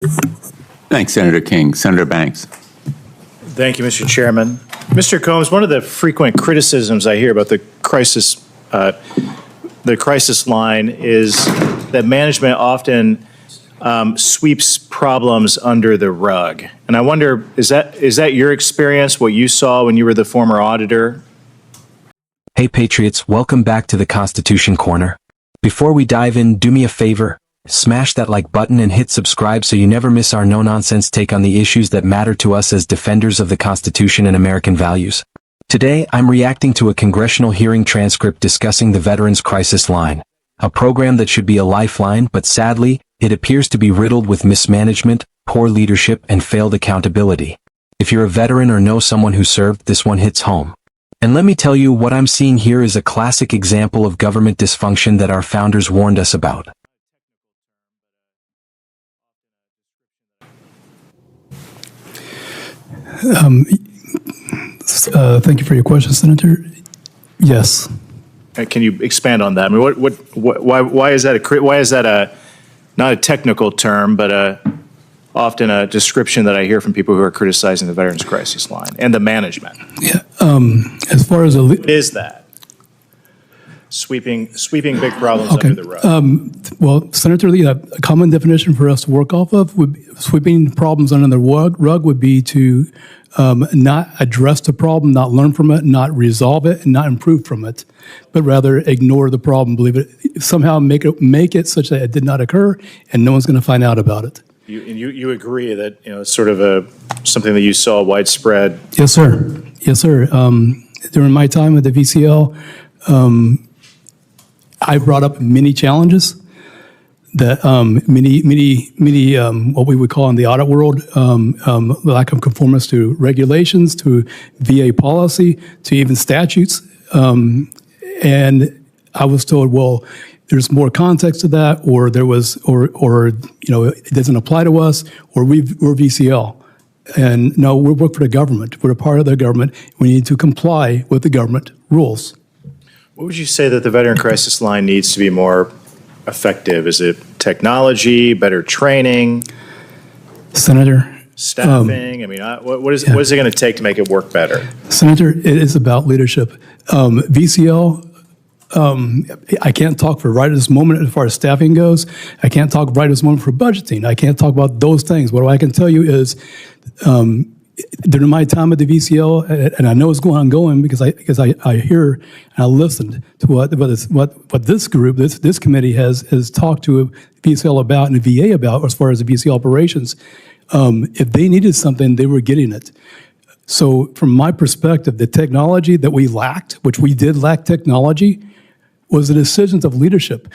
Thanks, Senator King. Senator Banks. Thank you, Mr. Chairman. Mr. Combs, one of the frequent criticisms I hear about the crisis line is that management often sweeps problems under the rug. And I wonder, is that your experience, what you saw when you were the former auditor? Hey Patriots, welcome back to the Constitution Corner. Before we dive in, do me a favor, smash that like button and hit subscribe so you never miss our no-nonsense take on the issues that matter to us as defenders of the Constitution and American values. Today, I'm reacting to a congressional hearing transcript discussing the Veterans Crisis Line, a program that should be a lifeline, but sadly, it appears to be riddled with mismanagement, poor leadership, and failed accountability. If you're a veteran or know someone who served, this one hits home. And let me tell you, what I'm seeing here is a classic example of government dysfunction that our founders warned us about. Thank you for your question, Senator. Yes. Can you expand on that? I mean, why is that not a technical term, but often a description that I hear from people who are criticizing the Veterans Crisis Line and the management? Yeah. As far as what is that? Sweeping big problems under the rug. Well, Senator Lee, a common definition for us to work off of would be sweeping problems under the rug would be to not address the problem, not learn from it, not resolve it, and not improve from it, but rather ignore the problem, believe it, somehow make it such that it did not occur, and no one's going to find out about it. You agree that it's sort of something that you saw widespread? Yes, sir. Yes, sir. During my time at the VCL, I brought up many challenges that many what we would call in the audit world lack of conformance to regulations, to VA policy, to even statutes, and I was told, well, there's more context to that, or there was, or it doesn't apply to us, or we're VCL. And no, we work for the government. We're a part of the government. We need to comply with the government rules. What would you say that the Veteran Crisis Line needs to be more effective? Is it technology, better training? Senator? Staffing? What is it going to take to make it work better? Senator, it is about leadership. VCL, I can't talk for right at this moment as far as staffing goes. I can't talk right at this moment for budgeting. I can't talk about those things. What I can tell you is during my time at the VCL, and I know it's ongoing because I hear and I listened to what this group, this committee has talked to VCL about and the VA about as far as the VCL operations. If they needed something, they were getting it. So from my perspective, the technology that we lacked, which we did lack technology, was the decisions of leadership,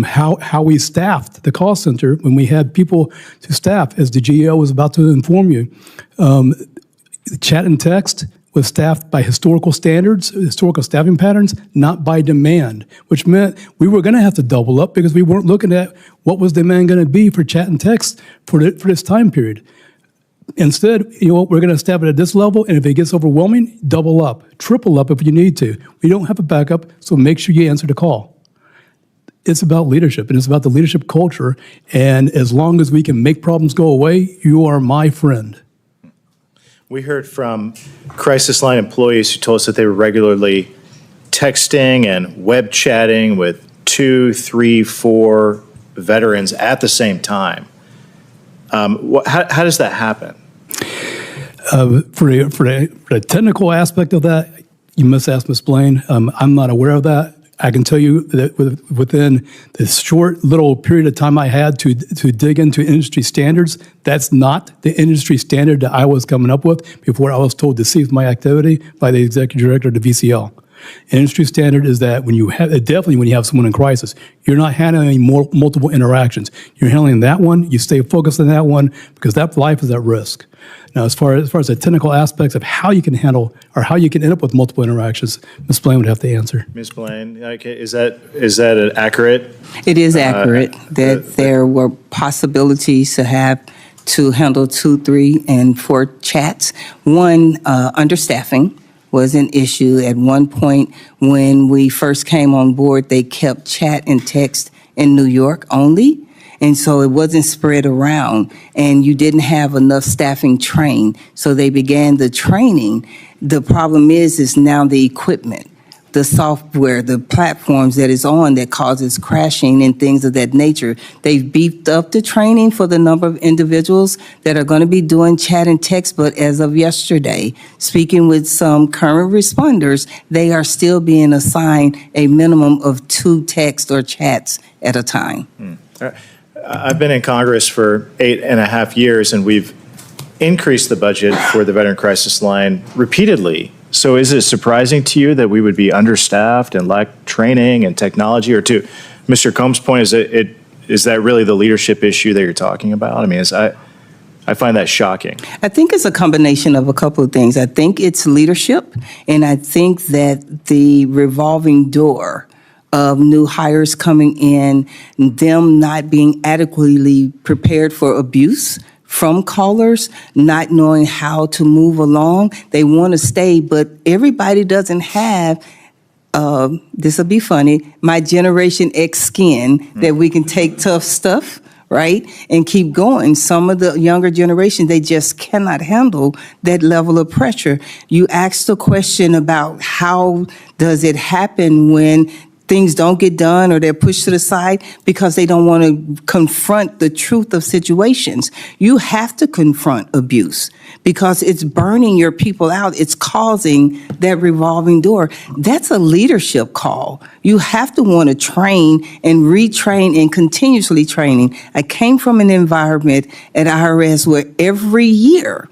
how we staffed the call center when we had people to staff, as the GAO was about to inform you. Chat and text was staffed by historical standards, historical staffing patterns, not by demand, which meant we were going to have to double up because we weren't looking at what was demand going to be for chat and text for this time period. Instead, we're going to staff it at this level, and if it gets overwhelming, double up, triple up if you need to. We don't have a backup, so make sure you answer the call. It's about leadership, and it's about the leadership culture, and as long as we can make problems go away, you are my friend. We heard from Crisis Line employees who told us that they were regularly texting and web chatting with 2, 3, 4 veterans at the same time. How does that happen? For the technical aspect of that, you must ask Ms. Blaine. I'm not aware of that. I can tell you that within the short little period of time I had to dig into industry standards, that's not the industry standard that I was coming up with before I was told to cease my activity by the executive director of the VCL. Industry standard is that when you have someone in crisis, you're not handling multiple interactions. You're handling that one. You stay focused on that one because that life is at risk. Now, as far as the technical aspects of how you can handle or how you can end up with multiple interactions, Ms. Blaine would have to answer. Ms. Blaine, okay, is that accurate? It is accurate that there were possibilities to handle 2, 3, and 4 chats. One, understaffing was an issue. At one point when we first came on board, they kept chat and text in New York only. And so it wasn't spread around, and you didn't have enough staffing trained. So they began the training. The problem is now the equipment, the software, the platforms that is on that causes crashing and things of that nature. They've beefed up the training for the number of individuals that are going to be doing chat and text, but as of yesterday, speaking with some current responders, they are still being assigned a minimum of 2 texts or chats at a time. I've been in Congress for 8.5 years, and we've increased the budget for the Veteran Crisis Line repeatedly. So is it surprising to you that we would be understaffed and lack training and technology? Or to Mr. Combs' point, is that really the leadership issue that you're talking about? I mean, I find that shocking. I think it's a combination of a couple of things. I think it's leadership, and I think that the revolving door of new hires coming in, them not being adequately prepared for abuse from callers, not knowing how to move along. They want to stay, but everybody doesn't have, this will be funny, my Generation X skin that we can take tough stuff, right, and keep going. Some of the younger generation, they just cannot handle that level of pressure. You asked a question about how does it happen when things don't get done or they're pushed to the side because they don't want to confront the truth of situations. You have to confront abuse because it's burning your people out. It's causing that revolving door. That's a leadership call. You have to want to train and retrain and continuously training. I came from an environment at IRS where every year,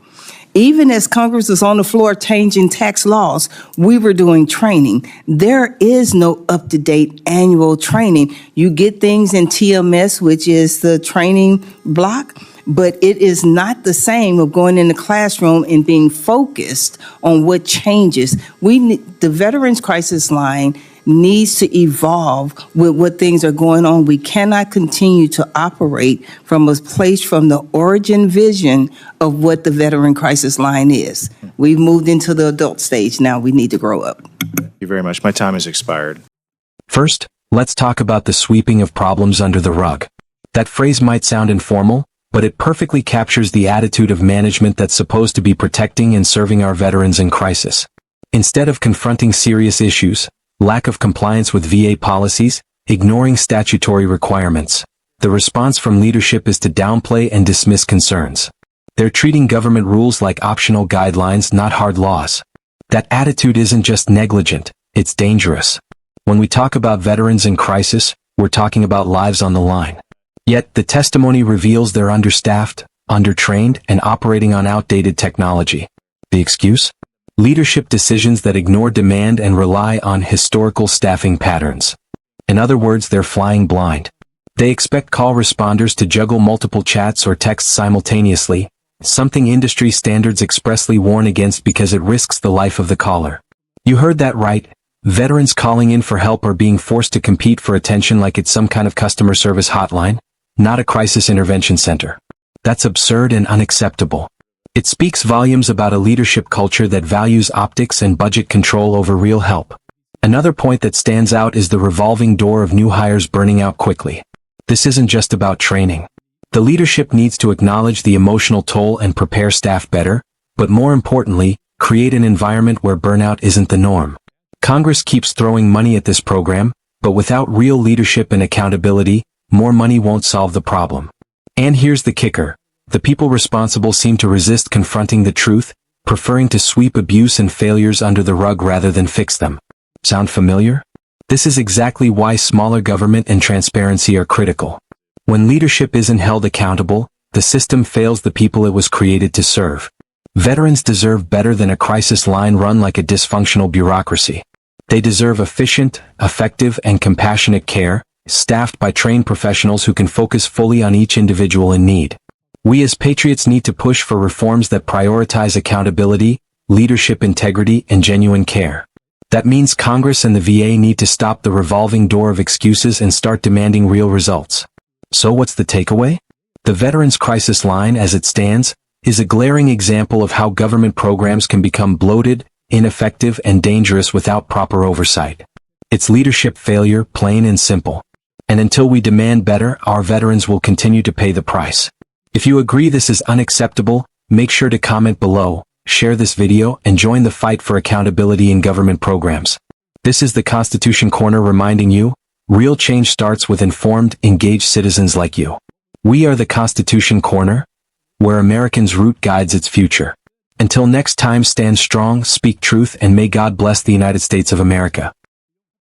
even as Congress was on the floor changing tax laws, we were doing training. There is no up-to-date annual training. You get things in TMS, which is the training block, but it is not the same of going in the classroom and being focused on what changes. The Veterans Crisis Line needs to evolve with what things are going on. We cannot continue to operate from a place from the origin vision of what the Veteran Crisis Line is. We've moved into the adult stage. Now we need to grow up. Thank you very much. My time has expired. First, let's talk about the sweeping of problems under the rug. That phrase might sound informal, but it perfectly captures the attitude of management that's supposed to be protecting and serving our veterans in crisis. Instead of confronting serious issues, lack of compliance with VA policies, ignoring statutory requirements, the response from leadership is to downplay and dismiss concerns. They're treating government rules like optional guidelines, not hard laws. That attitude isn't just negligent, it's dangerous. When we talk about veterans in crisis, we're talking about lives on the line. Yet, the testimony reveals they're understaffed, undertrained, and operating on outdated technology. The excuse? Leadership decisions that ignore demand and rely on historical staffing patterns. In other words, they're flying blind. They expect call responders to juggle multiple chats or texts simultaneously, something industry standards expressly warn against because it risks the life of the caller. You heard that right. Veterans calling in for help are being forced to compete for attention like it's some kind of customer service hotline, not a crisis intervention center. That's absurd and unacceptable. It speaks volumes about a leadership culture that values optics and budget control over real help. Another point that stands out is the revolving door of new hires burning out quickly. This isn't just about training. The leadership needs to acknowledge the emotional toll and prepare staff better, but more importantly, create an environment where burnout isn't the norm. Congress keeps throwing money at this program, but without real leadership and accountability, more money won't solve the problem. And here's the kicker. The people responsible seem to resist confronting the truth, preferring to sweep abuse and failures under the rug rather than fix them. Sound familiar? This is exactly why smaller government and transparency are critical. When leadership isn't held accountable, the system fails the people it was created to serve. Veterans deserve better than a crisis line run like a dysfunctional bureaucracy. They deserve efficient, effective, and compassionate care, staffed by trained professionals who can focus fully on each individual in need. We as patriots need to push for reforms that prioritize accountability, leadership integrity, and genuine care. That means Congress and the VA need to stop the revolving door of excuses and start demanding real results. So what's the takeaway? The Veterans Crisis Line, as it stands, is a glaring example of how government programs can become bloated, ineffective, and dangerous without proper oversight. It's leadership failure, plain and simple. And until we demand better, our veterans will continue to pay the price. If you agree this is unacceptable, make sure to comment below, share this video, and join the fight for accountability in government programs. This is the Constitution Corner reminding you, real change starts with informed, engaged citizens like you. We are the Constitution Corner, where Americans' root guides its future. Until next time, stand strong, speak truth, and may God bless the United States of America.